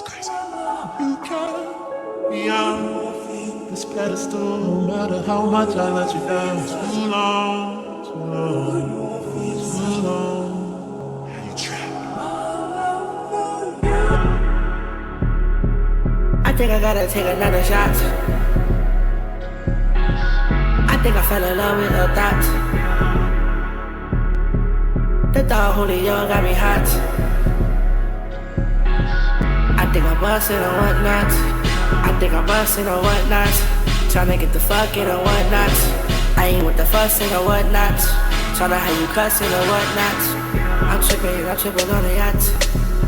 You can't be on this pedestal no matter how much I let you down. Too long, too long, too long. How you trapped? I think I gotta take another shot. I think I fell in love with a thought. The thought Julio got me hot. I think I'm bustin' or whatnot. I think I'm bustin' or whatnot. Tryna get the fucking or whatnot. I ain't with the fussin' or whatnot. Tryna have you cussin' or whatnot. I'm trippin' on the yacht.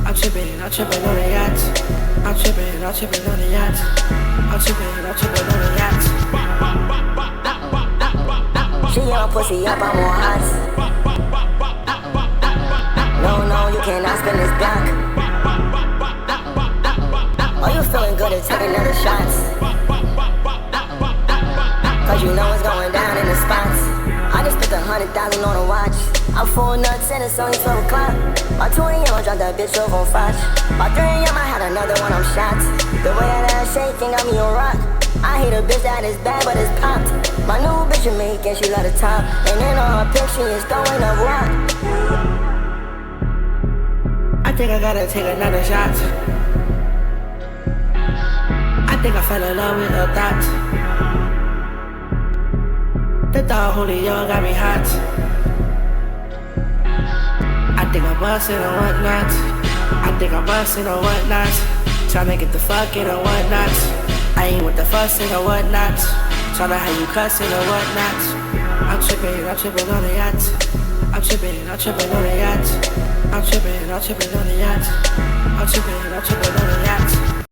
I'm trippin' on the yacht. I'm trippin' on the yacht. I'm trippin' on the yacht. She young pussy up, I'm on hot. No, you cannot spin this block. Oh, you feeling good to take another shots? Cause you know it's going down in the spots. I just spent $100,000 on a watch. I'm full nuts and it's only 12 o'clock. By 2 a.m. I dropped that bitch over on Fox. By 3 a.m. I had another one, I'm shots. The way that ass shaking got me on rock. I hate a bitch that is bad but it's popped. My new bitch Jamaican, she love the top. And then on her pic she is throwing up rock. I think I gotta take another shot. I think I fell in love with a thought. The thought Julio got me hot. I think I'm bustin' or whatnot. I think I'm bustin' or whatnot. Tryna get the fucking or whatnot. I ain't with the fussin' or whatnot. Tryna have you cussin' or whatnot. I'm trippin' on the yacht. I'm trippin' on the yacht. I'm trippin' on the yacht. I'm trippin' on the